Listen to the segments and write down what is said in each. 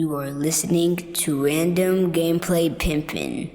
You are listening to Random Gameplay Pimpin'.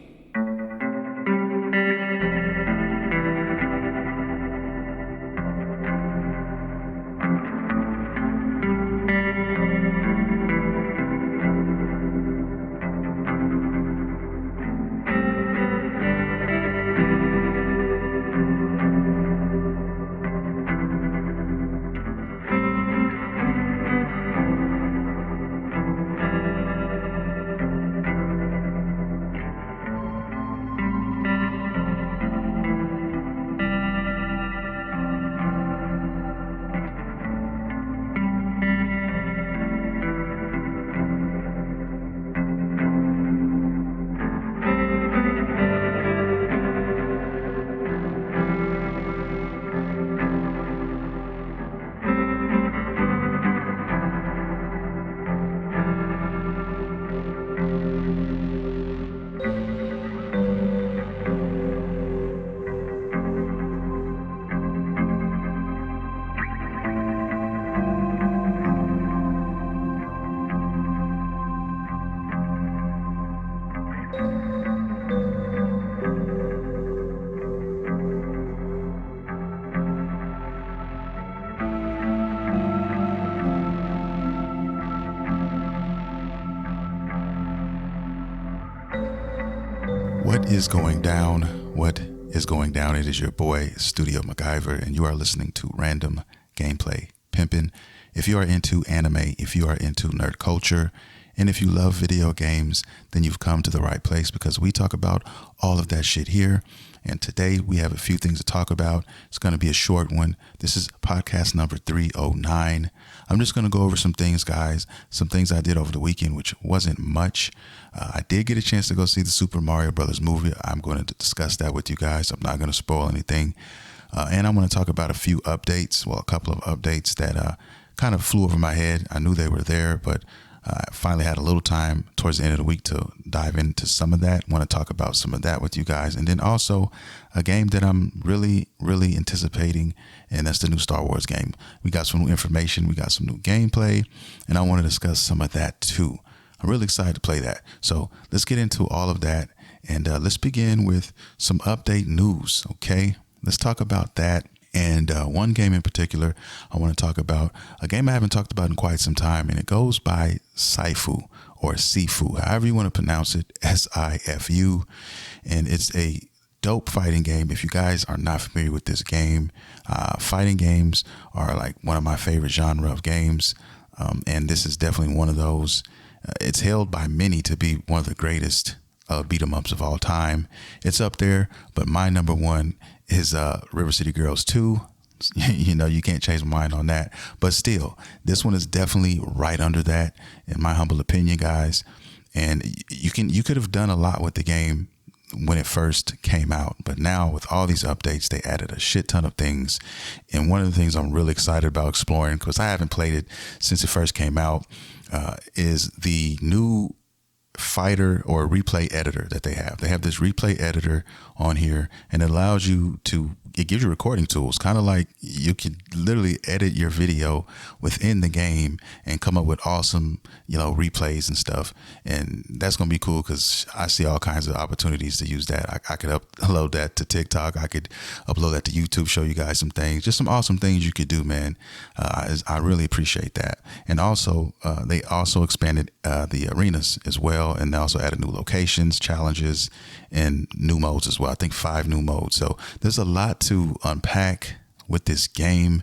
What is going down? What is going down? It is your boy, Studio MacGyver, and you are listening to Random Gameplay Pimpin'. If you are into anime, if you are into nerd culture, and if you love video games, then you've come to the right place because we talk about all of that shit here. And today we have a few things to talk about. It's going to be a short one. This is podcast number 309. I'm just going to go over some things, guys, some things I did over the weekend, which wasn't much. I did get a chance to go see the Super Mario Brothers movie. I'm going to discuss that with you guys. I'm not going to spoil anything. And I'm going to talk about a few updates, well, a couple of updates that kind of flew over my head. I knew they were there, but I finally had a little time towards the end of the week to dive into some of that. I want to talk about some of that with you guys. And then also a game that I'm really anticipating, and that's the new Star Wars game. We got some new information. We got some new gameplay, and I want to discuss some of that too. I'm really excited to play that. So let's get into all of that. And let's begin with some update news. Okay, let's talk about that. And one game in particular, I want to talk about, a game I haven't talked about in quite some time, and it goes by SIFU or SIFU, however you want to pronounce it, SIFU. And it's a dope fighting game. If you guys are not familiar with this game, fighting games are like one of my favorite genre of games. And this is definitely one of those. It's hailed by many to be one of the greatest beat 'em ups of all time. It's up there, but my number one is River City Girls 2. You know, you can't change my mind on that. But still, this one is definitely right under that, in my humble opinion, guys. And you could have done a lot with the game when it first came out, but now with all these updates, they added a shit ton of things. And one of the things I'm really excited about exploring, because I haven't played it since it first came out, is the new fighter or replay editor that they have. They have this replay editor on here, and it allows you to, it gives you recording tools, kind of like you can literally edit your video within the game and come up with awesome, replays and stuff. And that's going to be cool because I see all kinds of opportunities to use that. I could upload that to TikTok. I could upload that to YouTube, show you guys some things, just some awesome things you could do, man. I really appreciate that. And also, they also expanded the arenas as well. And they also added new locations, challenges, and new modes as well. I think 5 new modes. So there's a lot to unpack with this game,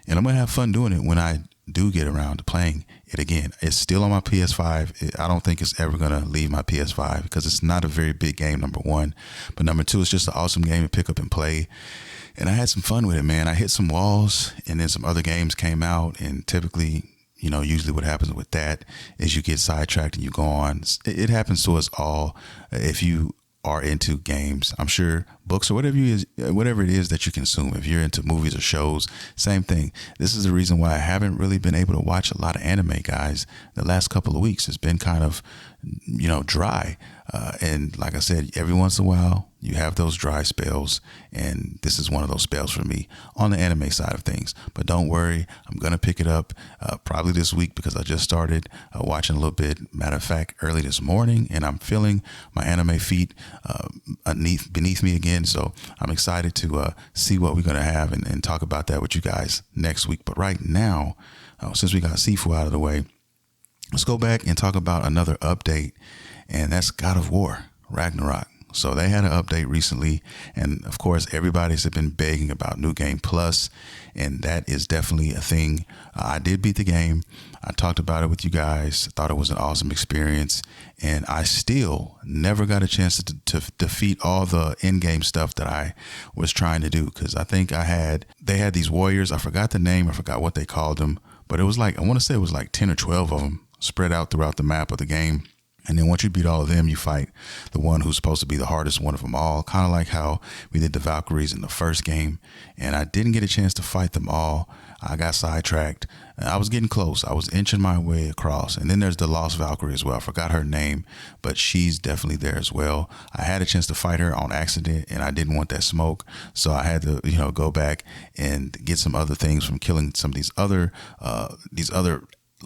and I'm gonna have fun doing it when I do get around to playing it again. It's still on my PS5. I don't think it's ever gonna leave my PS5 because it's not a very big game, number one, but number two, it's just an awesome game to pick up and play. And I had some fun with it, man. I hit some walls, and then some other games came out, and typically, usually what happens with that is you get sidetracked and you go on. It happens to us all. If you are into games, I'm sure books or whatever it is that you consume, if you're into movies or shows, same thing. This is the reason why I haven't really been able to watch a lot of anime, guys. The last couple of weeks has been kind of dry. And like I said, every once in a while you have those dry spells, and this is one of those spells for me on the anime side of things. But don't worry, I'm gonna pick it up probably this week, because I just started watching a little bit. Matter of fact, early this morning, and I'm feeling my anime feet beneath me again. So I'm excited to see what we're gonna have and talk about that with you guys next week. But right now, since we got SIFU out of the way, let's go back and talk about another update, and that's God of War Ragnarok. So they had an update recently, and of course everybody's been begging about New Game Plus, and that is definitely a thing. I did beat the game. I talked about it with you guys. thought it was an awesome experience, and I still never got a chance to defeat all the in-game stuff that I was trying to do, because I think they had these warriors. I forgot the name. I forgot what they called them, but it was like, I want to say it was like 10 or 12 of them spread out throughout the map of the game. And then once you beat all of them, you fight the one who's supposed to be the hardest one of them all, kind of like how we did the Valkyries in the first game. And I didn't get a chance to fight them all. I got sidetracked. I was getting close. I was inching my way across. And then there's the Lost Valkyrie as well. I forgot her name, but she's definitely there as well. I had a chance to fight her on accident, and I didn't want that smoke. So I had to, go back and get some other things from killing some of these other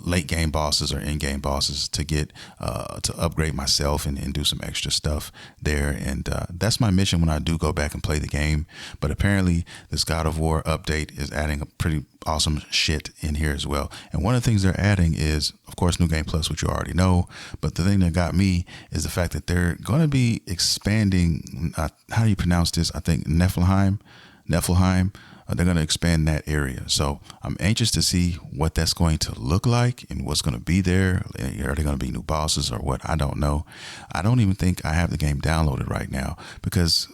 late game bosses or in game bosses to get to upgrade myself and do some extra stuff there. And that's my mission when I do go back and play the game. But apparently this God of War update is adding a pretty awesome shit in here as well. And one of the things they're adding is, of course, New Game Plus, which you already know. But the thing that got me is the fact that they're going to be expanding. How do you pronounce this? I think Niflheim. They're going to expand that area. So I'm anxious to see what that's going to look like and what's going to be there. Are there going to be new bosses or what? I don't know. I don't even think I have the game downloaded right now, because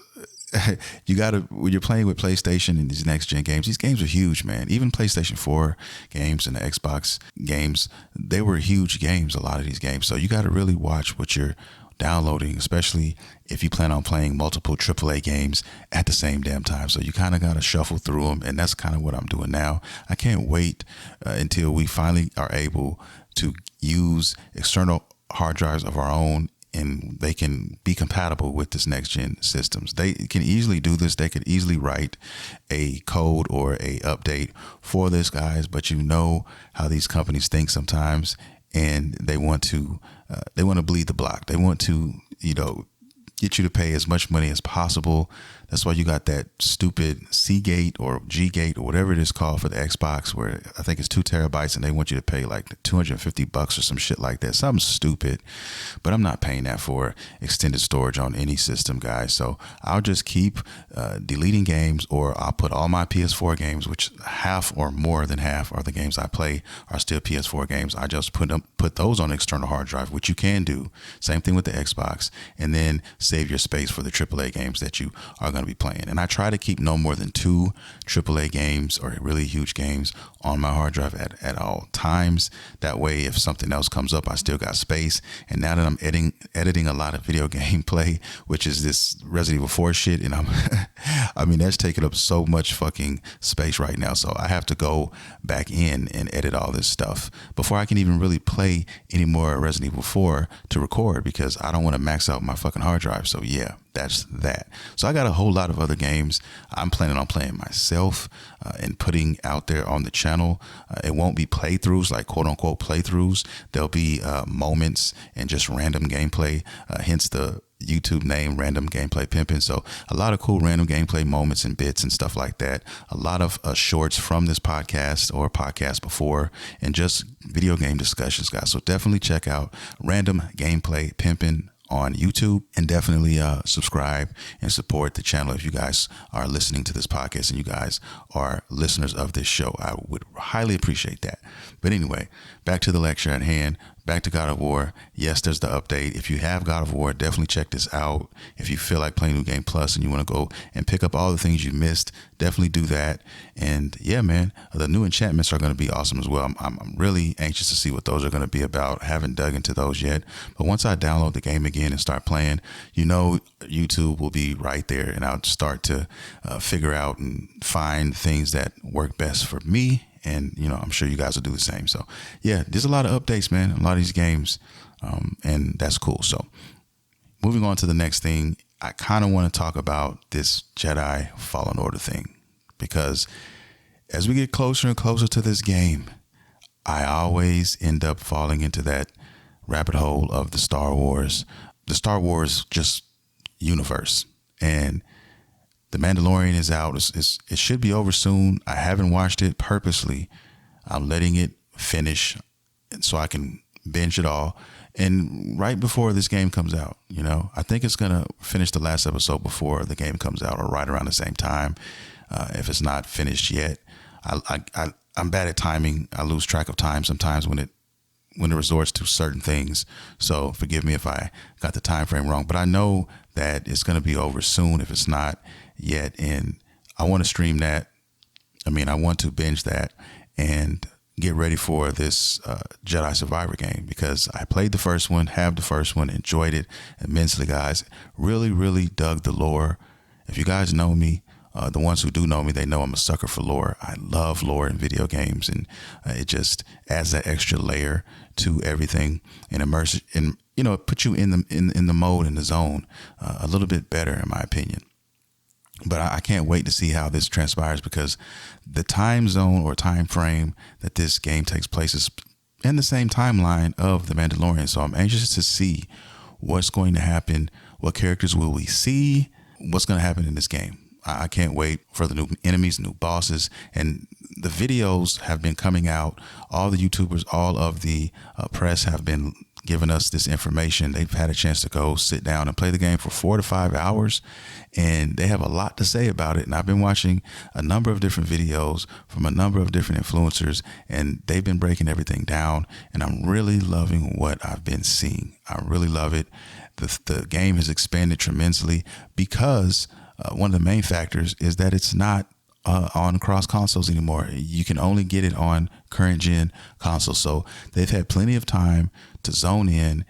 when you're playing with PlayStation and these next gen games, these games are huge, man. Even PlayStation 4 games and the Xbox games, they were huge games, a lot of these games. So you got to really watch what you're downloading, especially if you plan on playing multiple AAA games at the same damn time. So you kind of got to shuffle through them, and that's kind of what I'm doing now. I can't wait until we finally are able to use external hard drives of our own, and they can be compatible with this next gen systems. They can easily do this. They could easily write a code or a update for this, guys, but you know how these companies think sometimes, and they want to bleed the block. They want to, get you to pay as much money as possible. That's why you got that stupid C-Gate or G-Gate or whatever it is called for the Xbox, where I think it's 2 terabytes and they want you to pay like $250 or some shit like that. Something stupid. But I'm not paying that for extended storage on any system, guys. So I'll just keep deleting games, or I'll put all my PS4 games, which half or more than half are the games I play are still PS4 games. I just put those on external hard drive, which you can do. Same thing with the Xbox. And then save your space for the AAA games that you are going to be playing. And I try to keep no more than 2 AAA games or really huge games on my hard drive at all times. That way, if something else comes up, I still got space. And now that I'm editing a lot of video gameplay, which is this Resident Evil 4 shit, and that's taking up so much fucking space right now. So I have to go back in and edit all this stuff before I can even really play any more Resident Evil 4 to record, because I don't want to max out my fucking hard drive. So yeah, that's that. So I got a whole lot of other games I'm planning on playing myself and putting out there on the channel. It won't be playthroughs, like quote unquote playthroughs. There'll be moments and just random gameplay, hence the YouTube name, Random Gameplay Pimpin'. So a lot of cool random gameplay moments and bits and stuff like that. A lot of shorts from this podcast or podcast before, and just video game discussions, guys. So definitely check out Random Gameplay Pimpin' on YouTube, and definitely subscribe and support the channel if you guys are listening to this podcast and you guys are listeners of this show. I would highly appreciate that. But anyway, back to the lecture at hand. Back to God of War. Yes, there's the update. If you have God of War, definitely check this out. If you feel like playing New Game Plus and you want to go and pick up all the things you missed, definitely do that. And yeah, man, the new enchantments are going to be awesome as well. I'm really anxious to see what those are going to be about. I haven't dug into those yet. But once I download the game again and start playing, YouTube will be right there, and I'll start to figure out and find things that work best for me and I'm sure you guys will do the same. So yeah, there's a lot of updates, man. A lot of these games, and that's cool. So moving on to the next thing, I kind of want to talk about this Jedi Fallen Order thing, because as we get closer and closer to this game, I always end up falling into that rabbit hole of the Star Wars just universe. And The Mandalorian is out. It should be over soon. I haven't watched it purposely. I'm letting it finish so I can binge it all. And right before this game comes out, I think it's going to finish the last episode before the game comes out, or right around the same time. If it's not finished yet, I'm bad at timing. I lose track of time sometimes when it resorts to certain things. So forgive me if I got the time frame wrong, but I know that it's going to be over soon if it's not yet. And I want to stream that. I want to binge that and get ready for this Jedi Survivor game, because I played the first one, enjoyed it immensely, guys. Really, really dug the lore. If you guys know me, the ones who do know me, they know I'm a sucker for lore. I love lore in video games, and it just adds that extra layer to everything and immerse it, and it puts you in the mode, in the zone, a little bit better, in my opinion. But I can't wait to see how this transpires, because the time zone or time frame that this game takes place is in the same timeline of The Mandalorian. So I'm anxious to see what's going to happen. What characters will we see? What's going to happen in this game? I can't wait for the new enemies, new bosses, and the videos have been coming out. All the YouTubers, all of the press have been giving us this information. They've had a chance to go sit down and play the game for 4 to 5 hours, and they have a lot to say about it. And I've been watching a number of different videos from a number of different influencers, and they've been breaking everything down, and I'm really loving what I've been seeing. I really love it. The game has expanded tremendously, because one of the main factors is that it's not on cross consoles anymore. You can only get it on current gen consoles. So they've had plenty of time to zone in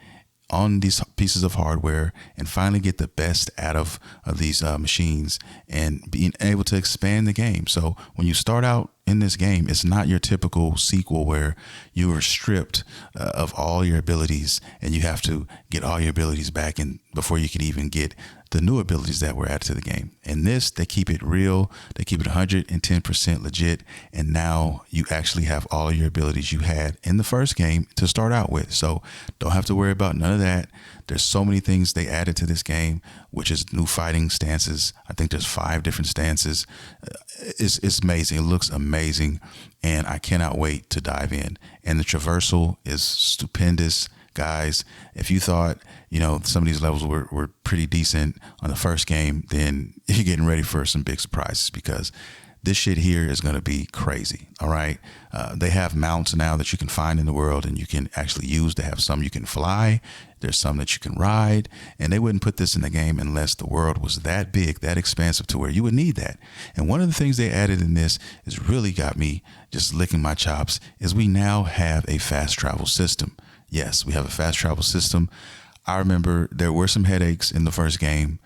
on these pieces of hardware and finally get the best out of these machines, and being able to expand the game. So when you start out in this game, it's not your typical sequel where you are stripped of all your abilities and you have to get all your abilities back in before you can even get the new abilities that were added to the game. In this, they keep it real. They keep it 110% legit. And now you actually have all of your abilities you had in the first game to start out with. So don't have to worry about none of that. There's so many things they added to this game, which is new fighting stances. I think there's 5 different stances. It's amazing. It looks amazing. And I cannot wait to dive in. And the traversal is stupendous. Guys, if you thought, some of these levels were pretty decent on the first game, then you're getting ready for some big surprises, because this shit here is going to be crazy. All right. They have mounts now that you can find in the world and you can actually use. They have some you can fly. There's some that you can ride, and they wouldn't put this in the game unless the world was that big, that expansive, to where you would need that. And one of the things they added in this is really got me just licking my chops, is we now have a fast travel system. Yes, we have a fast travel system. I remember there were some headaches in the first game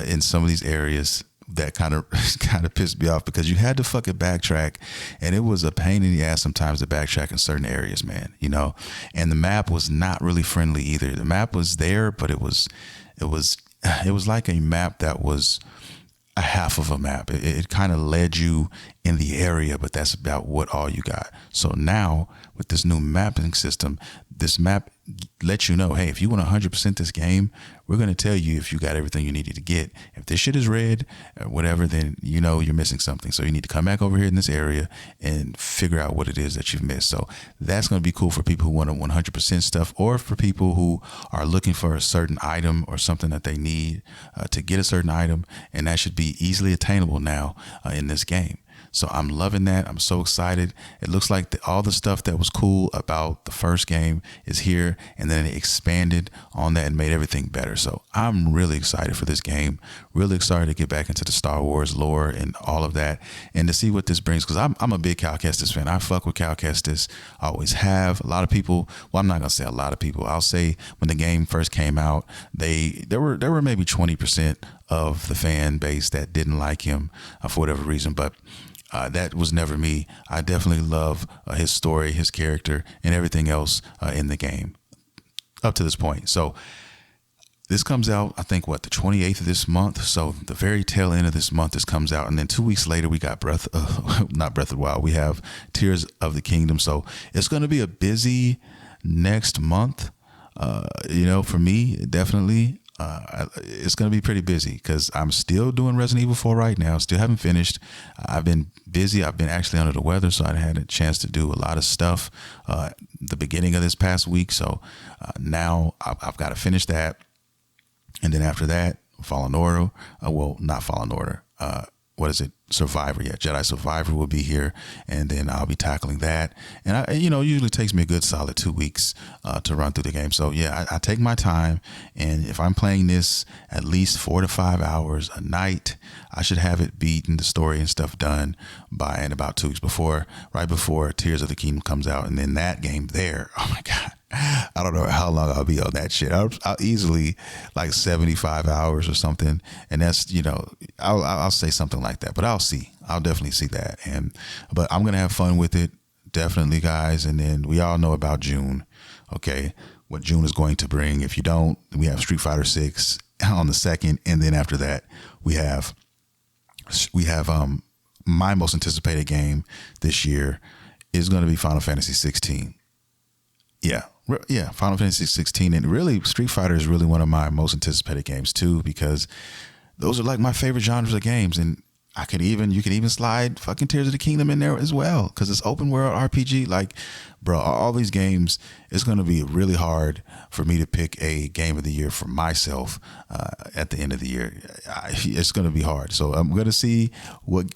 in some of these areas that kind of pissed me off, because you had to fucking backtrack, and it was a pain in the ass sometimes to backtrack in certain areas, man. And the map was not really friendly either. The map was there, but it was like a map that was a half of a map. It kind of led you in the area, but that's about all you got. So now with this new mapping system, this map lets you know, hey, if you want to 100% this game, we're going to tell you if you got everything you needed to get. If this shit is red or whatever, then you're missing something. So you need to come back over here in this area and figure out what it is that you've missed. So that's going to be cool for people who want to 100% stuff, or for people who are looking for a certain item or something that they need to get a certain item. And that should be easily attainable now in this game. So I'm loving that. I'm so excited. It looks like all the stuff that was cool about the first game is here, and then it expanded on that and made everything better. So I'm really excited for this game. Really excited to get back into the Star Wars lore and all of that, and to see what this brings, because I'm a big Cal Kestis fan. I fuck with Cal Kestis. I always have. A lot of people, well, I'm not going to say a lot of people. I'll say when the game first came out, there were maybe 20% of the fan base that didn't like him for whatever reason. But that was never me. I definitely love his story, his character, and everything else in the game up to this point. So this comes out, I think, the 28th of this month. So the very tail end of this month, this comes out. And then 2 weeks later, we got not Breath of the Wild. We have Tears of the Kingdom. So it's going to be a busy next month. For me, definitely. It's going to be pretty busy because I'm still doing Resident Evil 4 right now. Still haven't finished. I've been busy. I've been actually under the weather, so I had a chance to do a lot of stuff the beginning of this past week. So now I've got to finish that. And then after that, Fallen Order. Not Fallen Order. What is it? Survivor. Yeah, Jedi Survivor will be here, and then I'll be tackling that. And it usually takes me a good solid 2 weeks to run through the game. So yeah, I take my time, and if I'm playing this at least 4 to 5 hours a night, I should have it beaten, the story and stuff done by in about 2 weeks right before Tears of the Kingdom comes out, and then that game there. Oh my God. I don't know how long I'll be on that shit. I'll easily like 75 hours or something. And that's, I'll say something like that, but I'll see. I'll definitely see that. But I'm going to have fun with it. Definitely, guys. And then we all know about June. Okay. What June is going to bring. If you don't, we have Street Fighter 6 on the 2nd. And then after that, we have my most anticipated game this year is going to be Final Fantasy 16. Yeah, Final Fantasy 16, and really Street Fighter is really one of my most anticipated games too, because those are like my favorite genres of games, and you can even slide fucking Tears of the Kingdom in there as well, because it's open world RPG. Like, bro, all these games, it's going to be really hard for me to pick a game of the year for myself at the end of the year. It's going to be hard, so I'm going to see what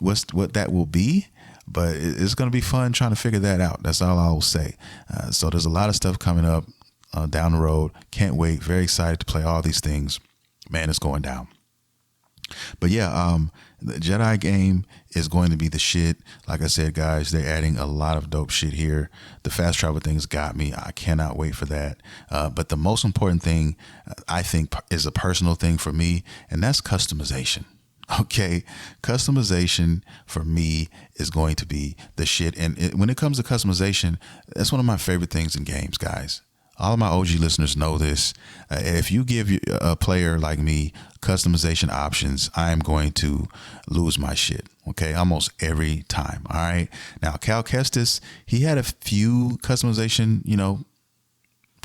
that will be. But it's going to be fun trying to figure that out. That's all I will say. So there's a lot of stuff coming up down the road. Can't wait. Very excited to play all these things. Man, it's going down. But yeah, the Jedi game is going to be the shit. Like I said, guys, they're adding a lot of dope shit here. The fast travel things got me. I cannot wait for that. But the most important thing, I think, is a personal thing for me, and that's customization. Okay, customization for me is going to be the shit. And when it comes to customization, that's one of my favorite things in games, guys. All of my OG listeners know this. If you give a player like me customization options, I'm going to lose my shit. Okay, almost every time. All right. Now, Cal Kestis, he had a few customization,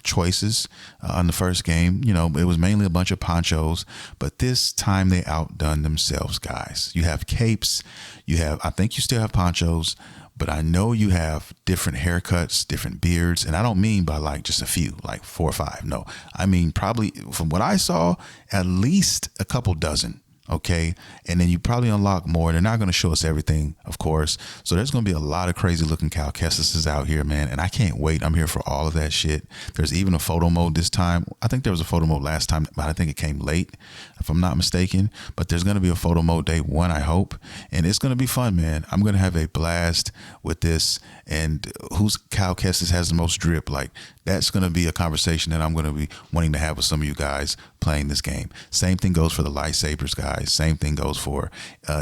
choices on the first game. It was mainly a bunch of ponchos, but this time they outdone themselves, guys. You have capes, I think you still have ponchos, but I know you have different haircuts, different beards, and I don't mean by like just a few, like 4 or 5. No, I mean probably, from what I saw, at least a couple dozen. Okay. And then you probably unlock more. They're not going to show us everything, of course. So there's going to be a lot of crazy looking Cal Kestis out here, man. And I can't wait. I'm here for all of that shit. There's even a photo mode this time. I think there was a photo mode last time, but I think it came late, if I'm not mistaken. But there's going to be a photo mode day 1, I hope. And it's going to be fun, man. I'm going to have a blast with this. And whose Cal Kestis has the most drip? Like, that's going to be a conversation that I'm going to be wanting to have with some of you guys playing this game. Same thing goes for the lightsabers, guys. Same thing goes for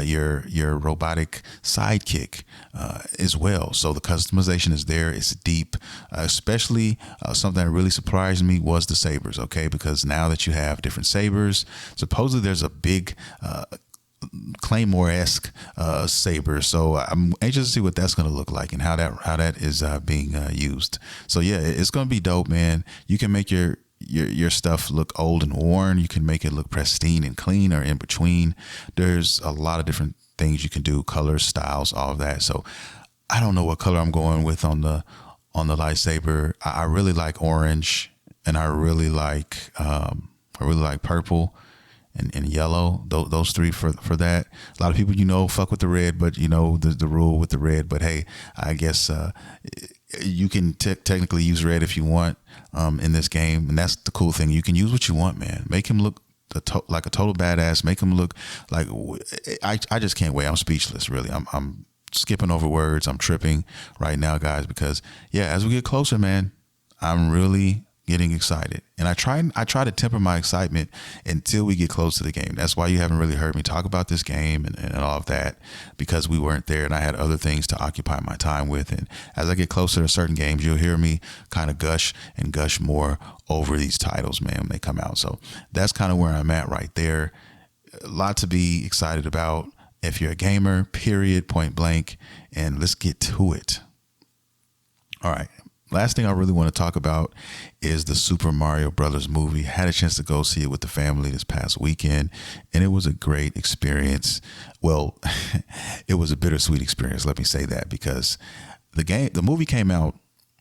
your robotic sidekick as well. So the customization is there. It's deep, especially something that really surprised me was the sabers. Okay, because now that you have different sabers, supposedly there's a big Claymore-esque saber. So I'm anxious to see what that's going to look like and how that is being used. So yeah, it's going to be dope, man. You can make your stuff look old and worn. You can make it look pristine and clean, or in between. There's a lot of different things you can do, colors, styles, all of that. So I don't know what color I'm going with on the lightsaber. I really like orange, and I really like purple and yellow. Those 3 for that. A lot of people, fuck with the red, but the rule with the red. But hey, I guess you can technically use red if you want in this game, and that's the cool thing. You can use what you want, man. Make him look like a total badass. Make him look like I just can't wait. I'm speechless, really. I'm skipping over words. I'm tripping right now, guys, because yeah, as we get closer, man, I'm really getting excited. And I try to temper my excitement until we get close to the game. That's why you haven't really heard me talk about this game and all of that, because we weren't there and I had other things to occupy my time with. And as I get closer to certain games, you'll hear me kind of gush more over these titles, man, when they come out. So that's kind of where I'm at right there. A lot to be excited about if you're a gamer, period, point blank. And let's get to it. All right. Last thing I really want to talk about is the Super Mario Brothers movie. I had a chance to go see it with the family this past weekend, and it was a great experience. Well, it was a bittersweet experience, let me say that, because the movie came out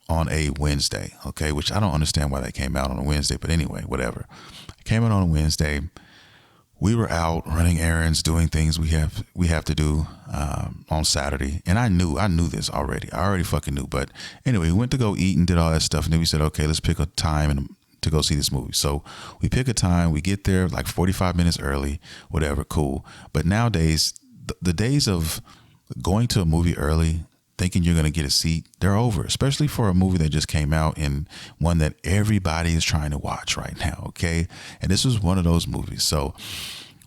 on a Wednesday, okay, which I don't understand why they came out on a Wednesday, but anyway, whatever. It came out on a Wednesday. We were out running errands, doing things we have to do on Saturday, and I knew this already. I already fucking knew. But anyway, we went to go eat and did all that stuff, and then we said, okay, let's pick a time to go see this movie. So we pick a time. We get there like 45 minutes early, whatever, cool. But nowadays, the days of going to a movie early, thinking you're going to get a seat, they're over, especially for a movie that just came out and one that everybody is trying to watch right now, okay? And this was one of those movies. So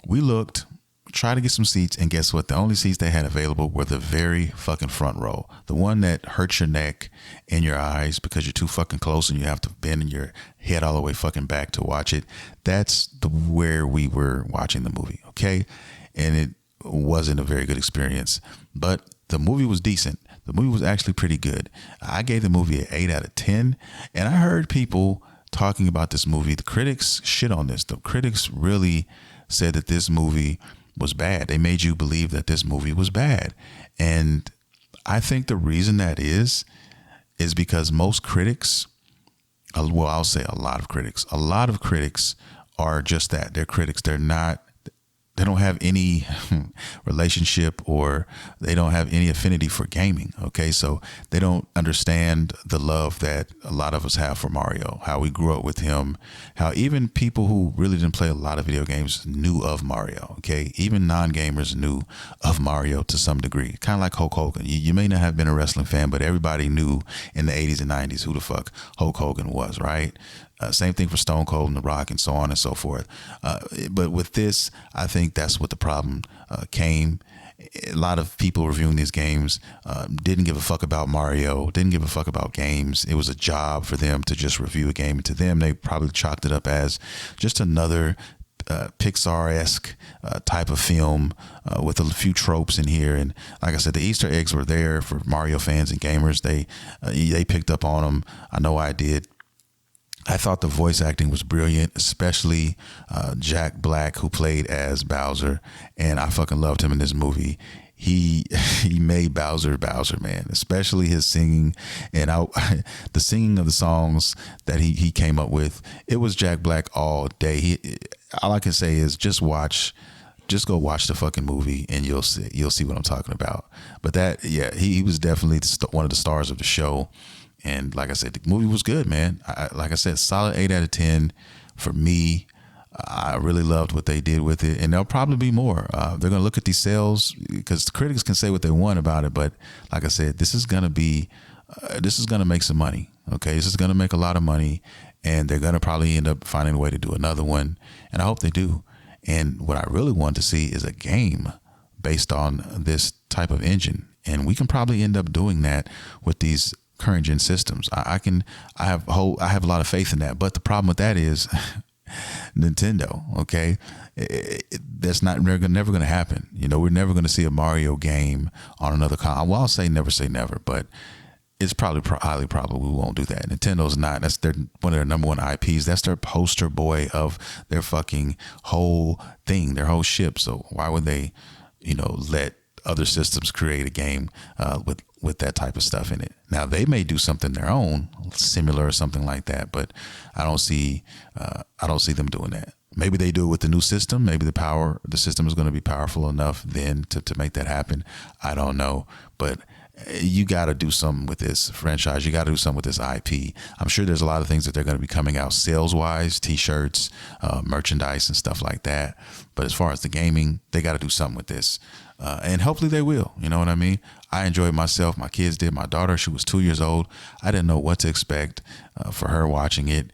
we looked, tried to get some seats, and guess what? The only seats they had available were the very fucking front row. The one that hurts your neck and your eyes because you're too fucking close and you have to bend your head all the way fucking back to watch it. That's where we were watching the movie, okay? And it wasn't a very good experience, but the movie was decent. The movie was actually pretty good. I gave the movie an 8 out of 10. And I heard people talking about this movie. The critics shit on this. The critics really said that this movie was bad. They made you believe that this movie was bad. And I think the reason that is because most critics, well, I'll say a lot of critics are just that. They're critics. They don't have any relationship, or they don't have any affinity for gaming. Okay. So they don't understand the love that a lot of us have for Mario, how we grew up with him, how even people who really didn't play a lot of video games knew of Mario. Okay. Even non-gamers knew of Mario to some degree, kind of like Hulk Hogan. You may not have been a wrestling fan, but everybody knew in the 80s and 90s who the fuck Hulk Hogan was, right? Same thing for Stone Cold and The Rock and so on and so forth. But with this, I think that's what the problem came. A lot of people reviewing these games didn't give a fuck about Mario, didn't give a fuck about games. It was a job for them to just review a game. And to them, they probably chalked it up as just another Pixar-esque type of film with a few tropes in here. And like I said, the Easter eggs were there for Mario fans and gamers. They picked up on them. I know I did. I thought the voice acting was brilliant, especially Jack Black, who played as Bowser, and I fucking loved him in this movie. He made Bowser, man, especially his singing, and the singing of the songs that he came up with. It was Jack Black all day. All I can say is just go watch the fucking movie and you'll see what I'm talking about. But he was definitely one of the stars of the show. And like I said, the movie was good, man. Like I said, solid 8 out of 10 for me. I really loved what they did with it, and there'll probably be more. They're going to look at these sales, because the critics can say what they want about it, but like I said, this is going to make some money. Okay, this is going to make a lot of money, and they're going to probably end up finding a way to do another one, and I hope they do. And what I really want to see is a game based on this type of engine, and we can probably end up doing that with these current gen systems. I have a lot of faith in that, but the problem with that is Nintendo. Okay, that's never going to happen. We're never going to see a Mario game on another console. Well, I'll say never, but it's probably highly probable we won't do that. Nintendo's not. That's one of their number one IPs. That's their poster boy of their fucking whole thing, their whole ship. So why would they, let other systems create a game with that type of stuff in it? Now they may do something their own, similar or something like that, but I don't see them doing that. Maybe they do it with the new system. Maybe the system is going to be powerful enough then to make that happen. I don't know, but you got to do something with this franchise. You got to do something with this IP. I'm sure there's a lot of things that they're going to be coming out sales-wise, T-shirts, merchandise, and stuff like that. But as far as the gaming, they got to do something with this. And hopefully they will. You know what I mean? I enjoyed myself. My kids did. My daughter, she was 2 years old. I didn't know what to expect for her watching it.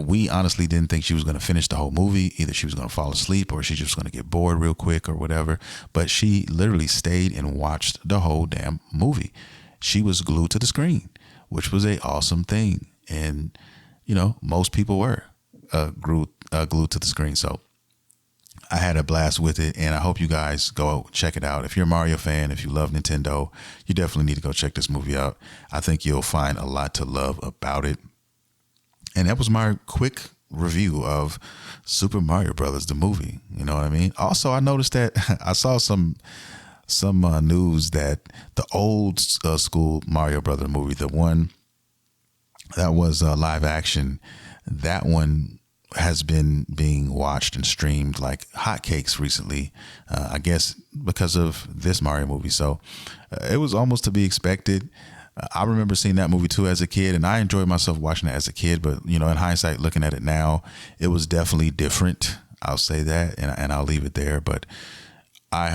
We honestly didn't think she was going to finish the whole movie. Either she was going to fall asleep or she's just going to get bored real quick or whatever. But she literally stayed and watched the whole damn movie. She was glued to the screen, which was a awesome thing. And, you know, most people were glued to the screen. So I had a blast with it, and I hope you guys go check it out. If you're a Mario fan, if you love Nintendo, you definitely need to go check this movie out. I think you'll find a lot to love about it. And that was my quick review of Super Mario Brothers, the movie. You know what I mean? Also, I noticed that I saw some news that the old school Mario Brothers movie, the one that was live action, that one has been being watched and streamed like hotcakes recently, I guess because of this Mario movie. So it was almost to be expected. I remember seeing that movie too as a kid, and I enjoyed myself watching it as a kid. But, you know, in hindsight, looking at it now, it was definitely different. I'll say that, and I'll leave it there. But I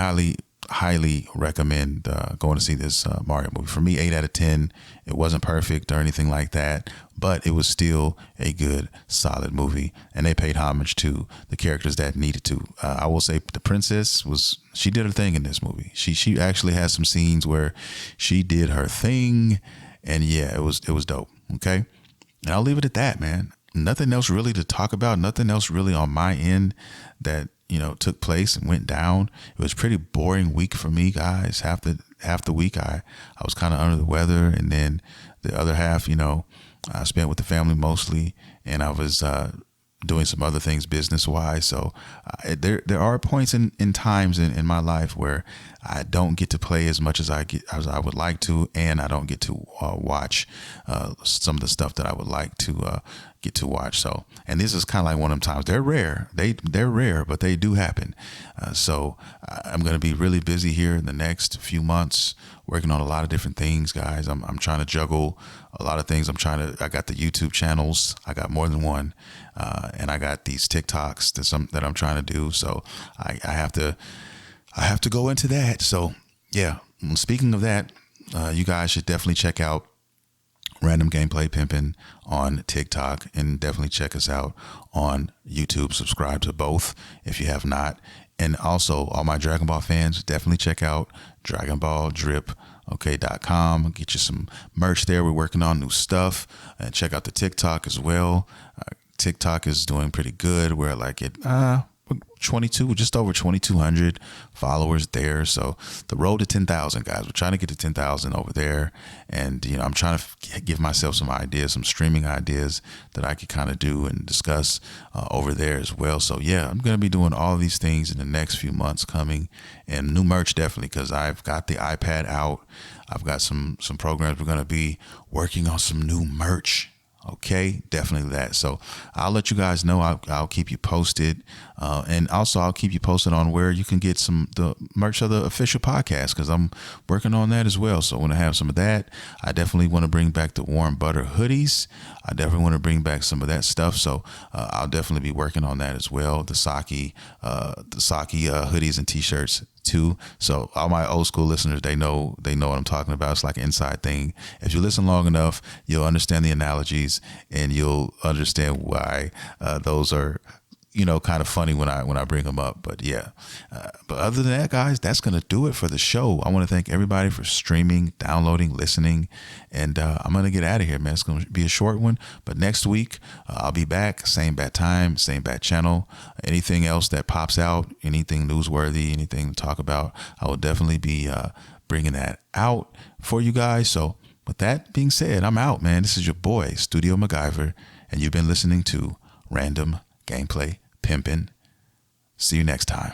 highly recommend going to see this Mario movie. For me, 8 out of 10. It wasn't perfect or anything like that, but it was still a good, solid movie. And they paid homage to the characters that needed to. I will say the princess she did her thing in this movie. She actually has some scenes where she did her thing, and yeah, it was dope. Okay, and I'll leave it at that, man. Nothing else really to talk about. Nothing else really on my end that, you know, took place and went down. It was a pretty boring week for me, guys. Half the week I was kind of under the weather, and then the other half, you know, I spent with the family mostly, and I was doing some other things business wise. So there are points in times in my life where I don't get to play as much as I would like to, and I don't get to watch some of the stuff that I would like to get to watch. So, and this is kind of like one of them times. They're rare. They're rare, but they do happen. So I'm going to be really busy here in the next few months, working on a lot of different things, guys. I'm trying to juggle a lot of things. I got the YouTube channels. I got more than one. And I got these TikToks that I'm trying to do. So I have to go into that. So yeah, speaking of that, you guys should definitely check out Random Gameplay Pimpin' on TikTok, and definitely check us out on YouTube. Subscribe to both if you have not. And also, all my Dragon Ball fans, definitely check out DragonBallDrip.com. Get you some merch there. We're working on new stuff. And check out the TikTok as well. TikTok is doing pretty good. We're like at 22, just over 2,200 followers there. So the road to 10,000, guys. We're trying to get to 10,000 over there. And, you know, I'm trying to give myself some ideas, some streaming ideas that I could kind of do and discuss over there as well. So yeah, I'm going to be doing all these things in the next few months coming, and new merch definitely, because I've got the iPad out. I've got some programs. We're going to be working on some new merch. Okay, definitely that. So I'll let you guys know. I'll keep you posted, and also I'll keep you posted on where you can get the merch of the official podcast, because I'm working on that as well. So I want to have some of that. I definitely want to bring back the warm butter hoodies. I definitely want to bring back some of that stuff. So I'll definitely be working on that as well. The Saki hoodies and t-shirts too. So all my old school listeners, they know what I'm talking about. It's like an inside thing. If you listen long enough, you'll understand the analogies, and you'll understand why those are, you know, kind of funny when I bring them up. But yeah, but other than that, guys, that's going to do it for the show. I want to thank everybody for streaming, downloading, listening, and I'm going to get out of here, man. It's going to be a short one, but next week I'll be back, same bad time, same bad channel. Anything else that pops out, anything newsworthy, anything to talk about, I will definitely be bringing that out for you guys. So with that being said, I'm out, man. This is your boy, Studio MacGyver, and you've been listening to Random Gameplay Pimpin'. See you next time.